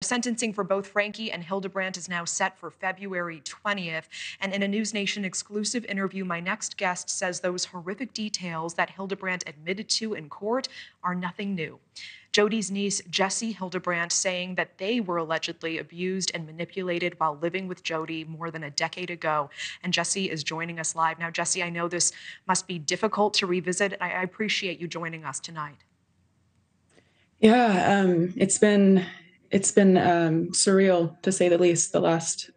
sentencing for both Franke and Hildebrandt is now set for February 20th. And in a NewsNation exclusive interview, my next guest says those horrific details that Hildebrandt admitted to in court are nothing new. Jodi's niece, Jessi Hildebrandt, saying that they were allegedly abused and manipulated while living with Jodi more than a decade ago. And Jessi is joining us live. Now, Jessi, I know this must be difficult to revisit. I appreciate you joining us tonight. Yeah, it's been surreal, to say the least, the last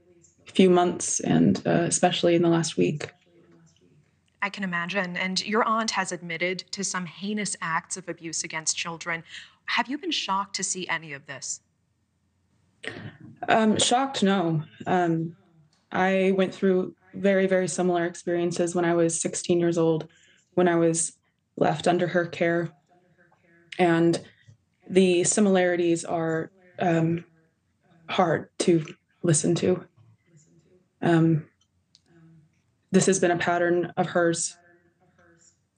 few months, and especially in the last week. I can imagine. And your aunt has admitted to some heinous acts of abuse against children. Have you been shocked to see any of this? Shocked, no. I went through very, very similar experiences when I was 16 years old, when I was left under her care. And the similarities are hard to listen to. This has been a pattern of hers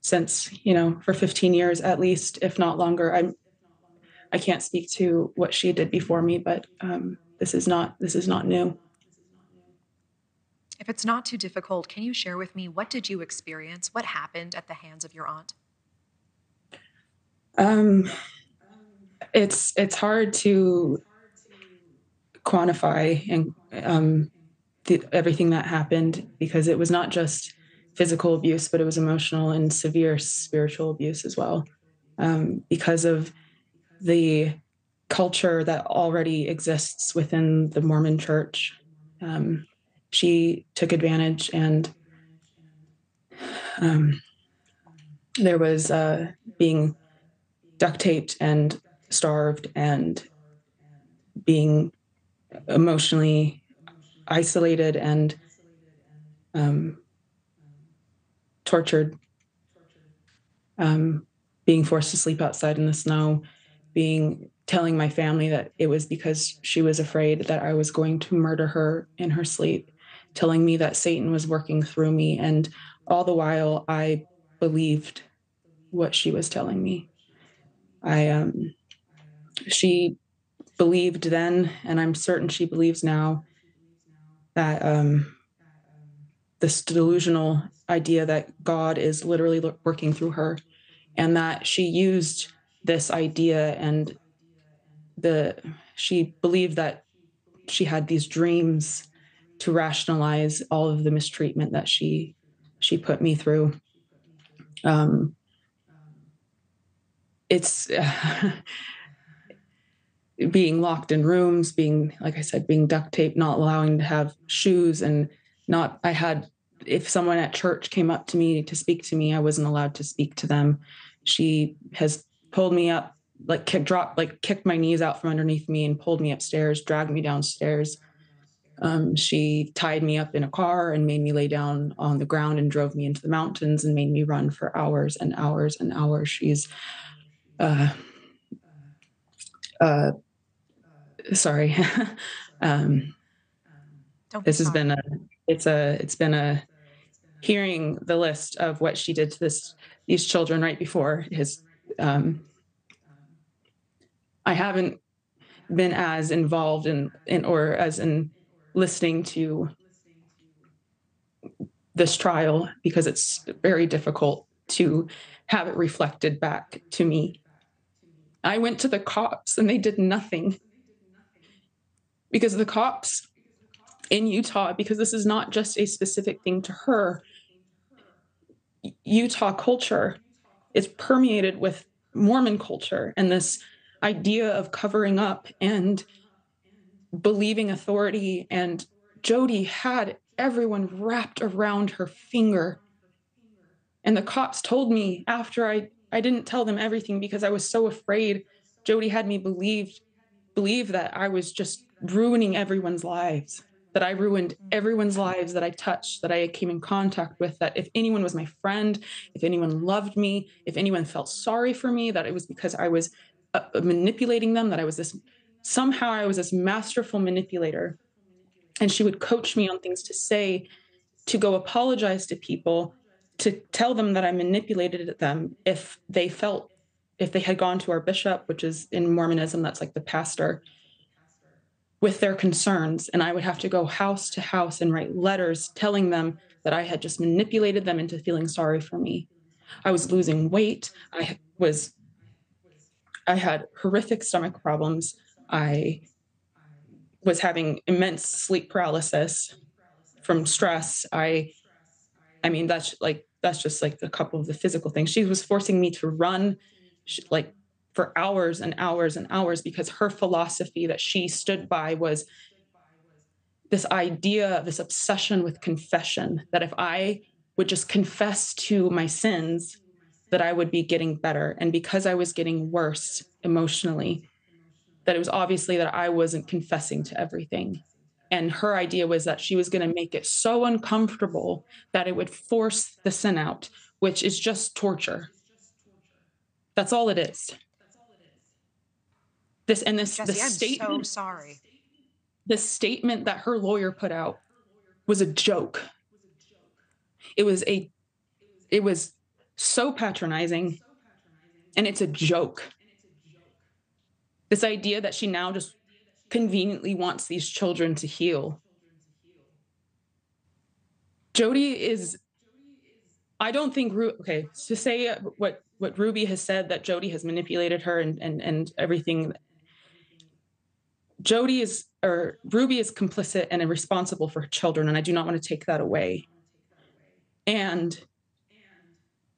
since, for 15 years at least, if not longer. I can't speak to what she did before me, but this is not new. If it's not too difficult, can you share with me, what did you experience? What happened at the hands of your aunt? It's hard to quantify and everything that happened, because it was not just physical abuse, but it was emotional and severe spiritual abuse as well, because of the culture that already exists within the Mormon church. She took advantage, and there was being duct taped and starved and being emotionally isolated and tortured, being forced to sleep outside in the snow, telling my family that it was because she was afraid that I was going to murder her in her sleep, telling me that Satan was working through me. And all the while I believed what she was telling me. She believed then, and I'm certain she believes now, that this delusional idea that God is literally working through her, and that she used this idea, and she believed that she had these dreams to rationalize all of the mistreatment that she put me through. It's being locked in rooms, like I said, being duct taped, not allowing to have shoes, and if someone at church came up to me to speak to me, I wasn't allowed to speak to them. She has pulled me up, kicked my knees out from underneath me and pulled me upstairs, dragged me downstairs. She tied me up in a car and made me lay down on the ground and drove me into the mountains and made me run for hours and hours and hours. She's sorry. This has been it's been a hearing the list of what she did to these children right before I haven't been as involved in listening to this trial, because it's very difficult to have it reflected back to me. I went to the cops and they did nothing, because the cops in Utah, because this is not just a specific thing to her, Utah culture is permeated with Mormon culture and this idea of covering up and believing authority. And Jodi had everyone wrapped around her finger. And the cops told me, after I didn't tell them everything because I was so afraid, Jodi had me believe that I was just ruining everyone's lives, that I ruined everyone's lives that I touched, that I came in contact with, that if anyone was my friend, if anyone loved me, if anyone felt sorry for me, that it was because I was manipulating them, that I was this masterful manipulator. And she would coach me on things to say, to go apologize to people, to tell them that I manipulated them if they had gone to our bishop, which is in Mormonism, that's like the pastor. with their concerns. And I would have to go house to house and write letters telling them that I had just manipulated them into feeling sorry for me. I was losing weight. I had horrific stomach problems. I was having immense sleep paralysis from stress. I mean, that's just like a couple of the physical things. She was forcing me to run like for hours and hours and hours because her philosophy that she stood by was this idea, this obsession with confession, that if I would just confess to my sins, that I would be getting better. And because I was getting worse emotionally, that it was obviously that I wasn't confessing to everything. And her idea was that she was going to make it so uncomfortable that it would force the sin out, which is just torture. That's all it is. Jessi, I'm so sorry. The statement that her lawyer put out was a joke. It was so patronizing, and it's a joke. This idea that she now just conveniently wants these children to heal. Jodi is, I don't think, okay, to say what Ruby has said, that Jodi has manipulated her and everything. Ruby is complicit and responsible for her children, and I do not want to take that away. And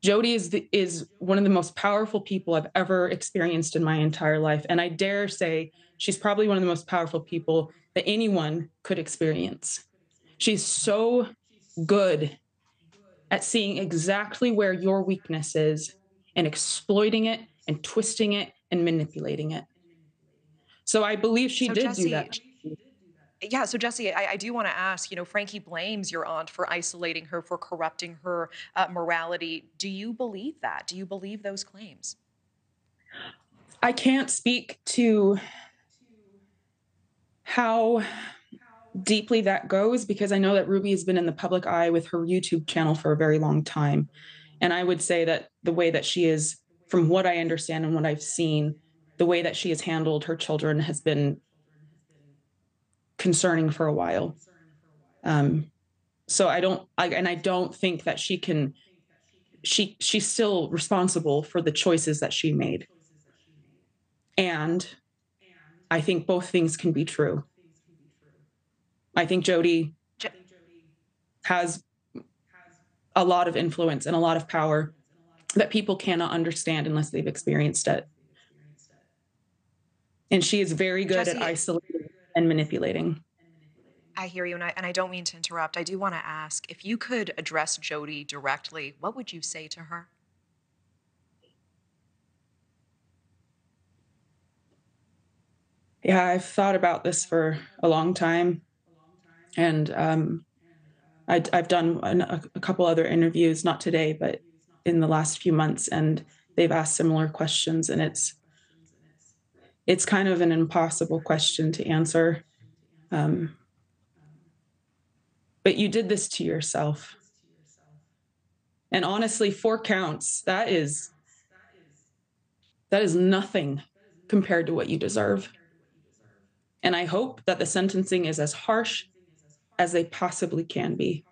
Jodi is one of the most powerful people I've ever experienced in my entire life. And I dare say she's probably one of the most powerful people that anyone could experience. She's so good at seeing exactly where your weakness is and exploiting it and twisting it and manipulating it. So I believe she did do that. Yeah, so Jessi, I do want to ask, Franke blames your aunt for isolating her, for corrupting her morality. Do you believe that? Do you believe those claims? I can't speak to how deeply that goes because I know that Ruby has been in the public eye with her YouTube channel for a very long time. And I would say that the way that she is, from what I understand and what I've seen, the way that she has handled her children has been concerning for a while. So I don't think that she's still responsible for the choices that she made. And I think both things can be true. I think Jodi has a lot of influence and a lot of power that people cannot understand unless they've experienced it. And she is very good at isolating and manipulating. I hear you, and I don't mean to interrupt. I do want to ask, if you could address Jodi directly, what would you say to her? Yeah, I've thought about this for a long time. And I've done a couple other interviews, not today, but in the last few months, and they've asked similar questions. And it's kind of an impossible question to answer. But you did this to yourself. And honestly, 4 counts, that is nothing compared to what you deserve. And I hope that the sentencing is as harsh as they possibly can be.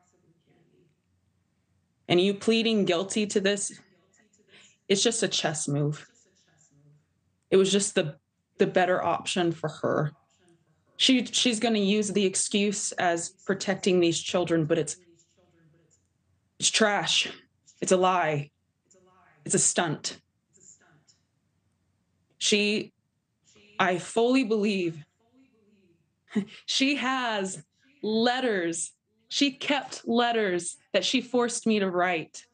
And you pleading guilty to this, it's just a chess move. It was just the better option for her. She's going to use the excuse as protecting these children, but it's trash. It's a lie. It's a stunt. I fully believe she has letters. She kept letters that she forced me to write.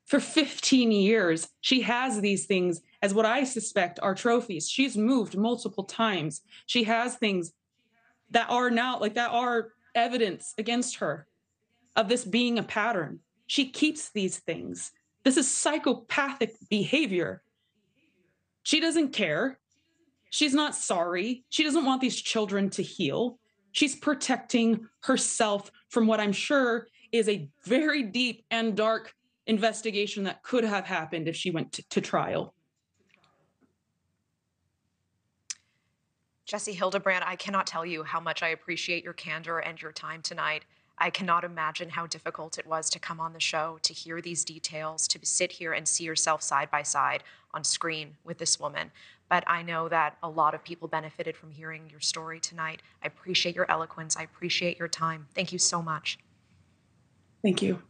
For 15 years, she has these things as what I suspect are trophies. She's moved multiple times. She has things that are now that are evidence against her of this being a pattern. She keeps these things. This is psychopathic behavior. She doesn't care. She's not sorry. She doesn't want these children to heal. She's protecting herself from what I'm sure is a very deep and dark investigation that could have happened if she went to trial. Jessi Hildebrandt, I cannot tell you how much I appreciate your candor and your time tonight. I cannot imagine how difficult it was to come on the show, to hear these details, to sit here and see yourself side by side on screen with this woman. But I know that a lot of people benefited from hearing your story tonight. I appreciate your eloquence. I appreciate your time. Thank you so much. Thank you.